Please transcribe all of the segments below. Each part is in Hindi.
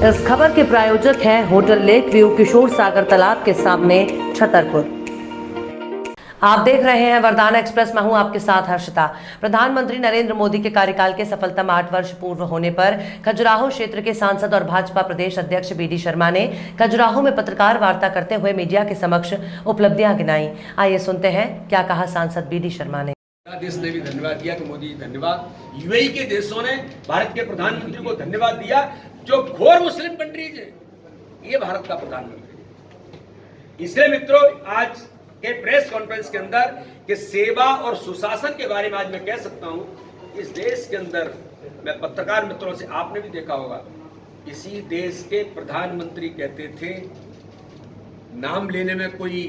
इस खबर के प्रायोजक हैं होटल लेक व्यू किशोर सागर तालाब के सामने छतरपुर। आप देख रहे हैं वरदान एक्सप्रेस। मैं हूं आपके साथ हर्षिता। प्रधानमंत्री नरेंद्र मोदी के कार्यकाल के सफलतम 8 वर्ष पूर्व होने पर खजुराहो क्षेत्र के सांसद और भाजपा प्रदेश अध्यक्ष बीडी शर्मा ने खजुराहो में पत्रकार वार्ता करते हुए मीडिया के समक्ष उपलब्धियां गिनाई। आइए सुनते हैं क्या कहा सांसद बीडी शर्मा ने। देश ने भी धन्यवाद दिया कि मोदी जी धन्यवाद। यूएई के देशों ने भारत के प्रधानमंत्री को धन्यवाद दिया जो घोर मुस्लिम कंट्रीज है, ये भारत का प्रधानमंत्री। इसलिए मित्रों, आज के प्रेस कॉन्फ्रेंस के अंदर कि सेवा और सुशासन के बारे में आज मैं कह सकता हूं, इस देश के अंदर मैं पत्रकार मित्रों से, आपने भी देखा होगा, इसी देश के प्रधानमंत्री कहते थे, नाम लेने में कोई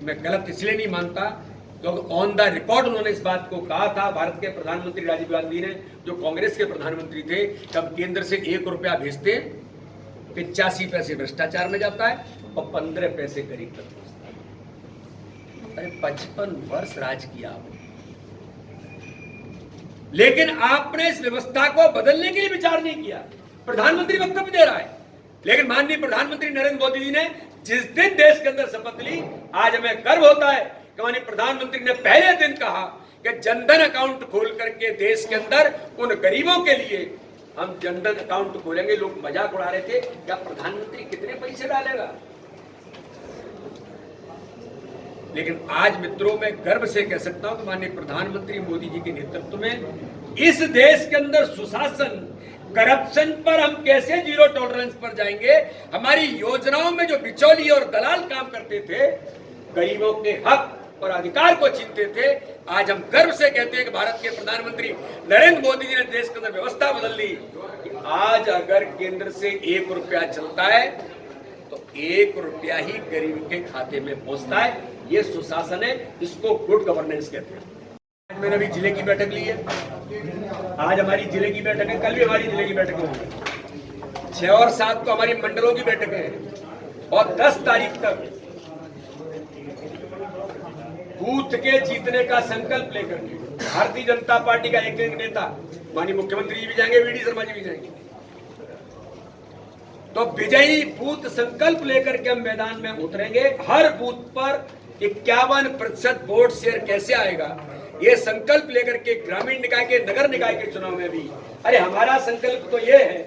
मैं गलत इसलिए नहीं मानता क्योंकि ऑन द रिकॉर्ड उन्होंने इस बात को कहा था, भारत के प्रधानमंत्री राजीव गांधी ने, जो कांग्रेस के प्रधानमंत्री थे, तब केंद्र से 1 रुपया भेजते 85 पैसे भ्रष्टाचार में जाता है और 15 पैसे गरीब तक पहुंचता है। अरे 55 वर्ष राज किया आपने, लेकिन आपने इस व्यवस्था को बदलने के लिए विचार नहीं किया। प्रधानमंत्री वक्तव्य दे रहा है, लेकिन माननीय प्रधानमंत्री नरेंद्र मोदी जी ने जिस दिन देश के अंदर शपथ ली, आज हमें गर्व होता है कि माननीय प्रधानमंत्री ने पहले दिन कहा कि जनधन अकाउंट खोल करके देश के अंदर उन गरीबों के लिए हम जनधन अकाउंट खोलेंगे। लोग मजाक उड़ा रहे थे, क्या प्रधानमंत्री कितने पैसे डालेगा? लेकिन आज मित्रों, मैं गर्व से कह सकता हूं कि माननीय प्रधानमंत्री मोदी जी के नेतृत्व में इस देश के अंदर सुशासन, करप्शन पर हम कैसे जीरो टॉलरेंस पर जाएंगे। हमारी योजनाओं में जो बिचौलिए और दलाल काम करते थे, गरीबों के हक और अधिकार को छीनते थे, आज हम गर्व से कहते हैं कि भारत के प्रधानमंत्री नरेंद्र मोदी जी ने देश के अंदर व्यवस्था बदल दी। आज अगर केंद्र से 1 रुपया चलता है तो 1 रुपया ही गरीब के खाते में पहुंचता है। ये सुशासन है, इसको गुड गवर्नेंस कहते हैं। आज मैंने अभी जिले की बैठक ली है, आज हमारी जिले की बैठक है, कल भी हमारी जिले की बैठक होगी, 6 और 7 को हमारी मंडलों की बैठक है और 10 तारीख तक बूथ के जीतने का संकल्प लेकर के भारतीय जनता पार्टी का एक नेता, माननीय मुख्यमंत्री जी भी जाएंगे, वीडी शर्मा जी भी जाएंगे, तो विजयी बूथ संकल्प लेकर के हम मैदान में उतरेंगे। हर बूथ पर 51% वोट शेयर कैसे आएगा, ये संकल्प लेकर के ग्रामीण निकाय के, नगर निकाय के चुनाव में भी, अरे हमारा संकल्प तो ये है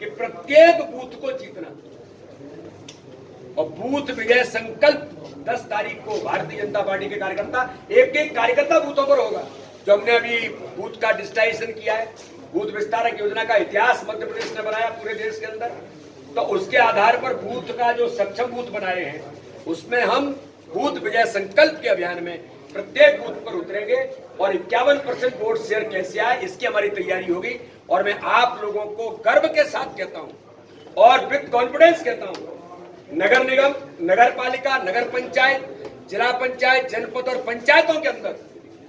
कि प्रत्येक बूथ को जीतना और बूथ विजय संकल्प 10 तारीख को भारतीय जनता पार्टी के कार्यकर्ता, एक कार्यकर्ता बूथों पर होगा। जो हमने अभी बूथ का डिजिटाइजेशन किया है, बूथ विस्तारक योजना का इतिहास मध्य प्रदेश ने बनाया पूरे देश के अंदर, तो उसके आधार पर बूथ का जो सक्षम बूथ बनाए हैं, उसमें हम बूथ विजय संकल्प के अभियान में प्रत्येक बूथ पर उतरेंगे और 51% वोट शेयर कैसे आए, इसकी हमारी तैयारी होगी। और मैं आप लोगों को गर्व के साथ कहता हूं और विद कॉन्फिडेंस कहता हूं, नगर निगम, नगर पालिका, नगर पंचायत, जिला पंचायत, जनपद और पंचायतों के अंदर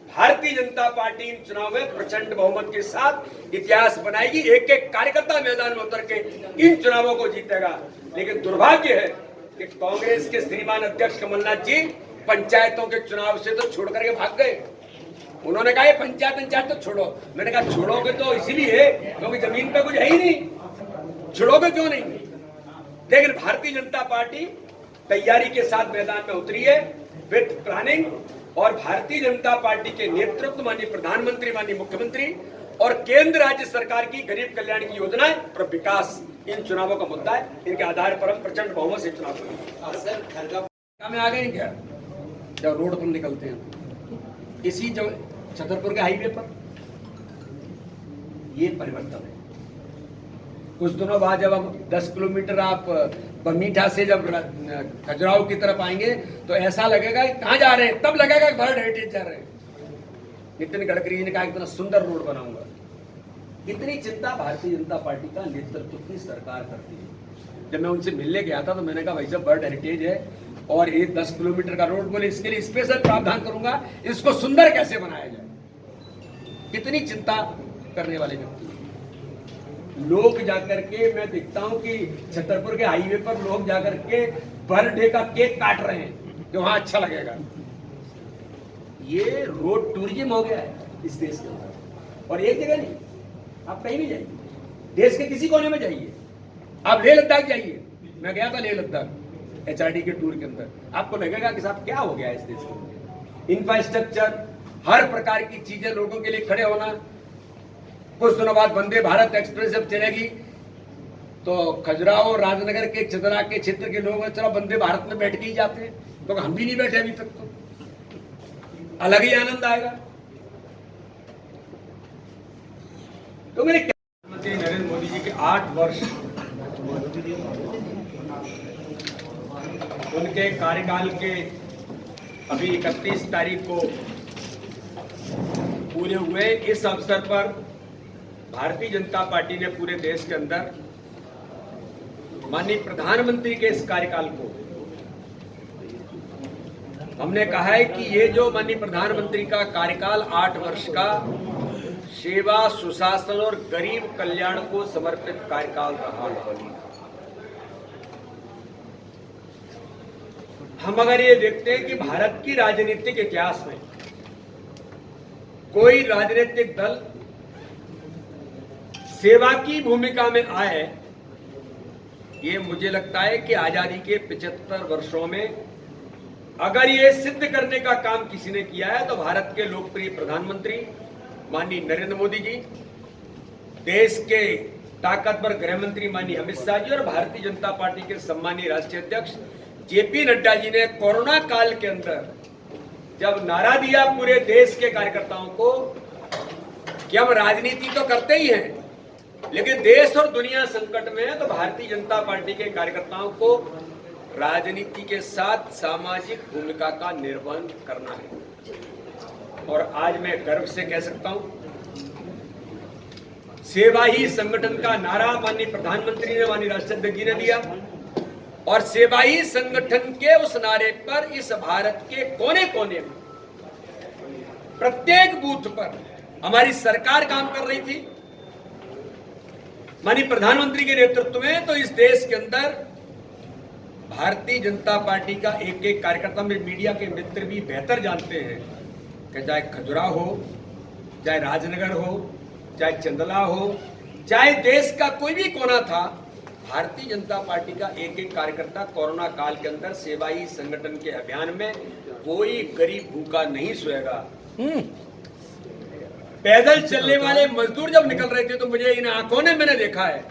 भारतीय जनता पार्टी इन चुनाव में प्रचंड बहुमत के साथ इतिहास बनाएगी। एक एक कार्यकर्ता मैदान में उतर के इन चुनावों को जीतेगा। लेकिन दुर्भाग्य है कि कांग्रेस के श्रीमान अध्यक्ष कमलनाथ जी पंचायतों के चुनाव से तो छोड़ करके भाग गए। उन्होंने कहा पंचायत तो छोड़ो। मैंने कहा छोड़ोगे तो इसीलिए क्योंकि जमीन पे कुछ है ही नहीं, छोड़ोगे क्यों नहीं? लेकिन भारतीय जनता पार्टी तैयारी के साथ मैदान में उतरी है विद प्लानिंग, और भारतीय जनता पार्टी के नेतृत्व, माननीय प्रधानमंत्री, माननीय मुख्यमंत्री और केंद्र राज्य सरकार की गरीब कल्याण की योजनाएं और विकास इन चुनावों का मुद्दा है। इनके आधार पर हम प्रचंड बहुमत से चुनाव में आ गए क्या? जब रोड पर निकलते हैं इसी छतरपुर के हाईवे पर, ये परिवर्तन है। कुछ दिनों बाद जब हम 10 किलोमीटर आप बमीठा से जब खजुराहो की तरफ आएंगे तो ऐसा लगेगा कि कहाँ जा रहे हैं, तब लगेगा कि भारत हेरिटेज जा रहे हैं। नितिन गडकरी जी ने कहा इतना सुंदर रोड बनाऊंगा। इतनी चिंता भारतीय जनता पार्टी का नेतृत्व की सरकार करती है। जब मैं उनसे मिलने गया था तो मैंने कहा भाई साहब बर्ड हेरिटेज है और ये 10 किलोमीटर का रोड, बोले इसके लिए स्पेशल प्रावधान करूंगा, इसको सुंदर कैसे बनाया जाए। कितनी चिंता करने वाले व्यक्ति लोग जाकर के, मैं देखता हूं कि छतरपुर के हाईवे पर लोग जाकर के बर्थडे का केक काट रहे हैं जो वहां अच्छा लगेगा। ये रोड टूरिज्म हो गया है इस देश के अंदर, और एक जगह नहीं, आप कहीं भी जाइए, देश के किसी कोने में जाइए, आप लेह लद्दाख जाइए, मैं गया था लेह लद्दाख HRD के टूर के अंदर, आपको लगेगा कि साहब क्या हो गया इस देश में। इंफ्रास्ट्रक्चर, हर प्रकार की चीजें, लोगों के लिए खड़े होना। कुछ दिनों बाद वंदे भारत एक्सप्रेस जब चलेगी तो खजुराहो राजनगर के चंदना के क्षेत्र के लोग चलो वंदे भारत में बैठ के ही जाते हैं, तो हम भी नहीं बैठे अभी तक, तो अलग ही आनंद आएगा। तो मेरे प्रधानमंत्री नरेंद्र मोदी जी के 8 वर्ष उनके कार्यकाल के अभी 31 तारीख को पूरे हुए। इस अवसर पर भारतीय जनता पार्टी ने पूरे देश के अंदर माननीय प्रधानमंत्री के इस कार्यकाल को हमने कहा है कि ये जो माननीय प्रधानमंत्री का कार्यकाल 8 वर्ष का सेवा, सुशासन और गरीब कल्याण को समर्पित कार्यकाल रहा है। हम अगर ये देखते हैं कि भारत की राजनीतिक इतिहास में कोई राजनीतिक दल सेवा की भूमिका में आए, ये मुझे लगता है कि आजादी के 75 वर्षों में अगर ये सिद्ध करने का काम किसी ने किया है तो भारत के लोकप्रिय प्रधानमंत्री माननीय नरेंद्र मोदी जी, देश के ताकतवर गृह मंत्री माननीय अमित शाह जी और भारतीय जनता पार्टी के सम्मानीय राष्ट्रीय अध्यक्ष JP नड्डा जी ने कोरोना काल के अंदर जब नारा दिया पूरे देश के कार्यकर्ताओं को कि हम राजनीति तो करते ही हैं, लेकिन देश और दुनिया संकट में है, तो भारतीय जनता पार्टी के कार्यकर्ताओं को राजनीति के साथ सामाजिक भूमिका का निर्वहन करना है। और आज मैं गर्व से कह सकता हूं, सेवा ही संगठन का नारा माननीय प्रधानमंत्री ने, माननीय राष्ट्रीय अध्यक्ष जी ने दिया, और सेवा ही संगठन के उस नारे पर इस भारत के कोने कोने में प्रत्येक बूथ पर हमारी सरकार काम कर रही थी माननीय प्रधानमंत्री के नेतृत्व में। तो इस देश के अंदर भारतीय जनता पार्टी का एक एक कार्यकर्ता, में मीडिया के मित्र भी बेहतर जानते हैं कि चाहे खजुराहो हो, चाहे राजनगर हो, चाहे चंदला हो, चाहे देश का कोई भी कोना था, भारतीय जनता पार्टी का एक एक कार्यकर्ता कोरोना काल के अंदर सेवा ही संगठन के अभियान में कोई गरीब भूखा नहीं सोएगा। पैदल चलने वाले मजदूर जब निकल रहे थे तो मुझे इन आंखों ने मैंने देखा है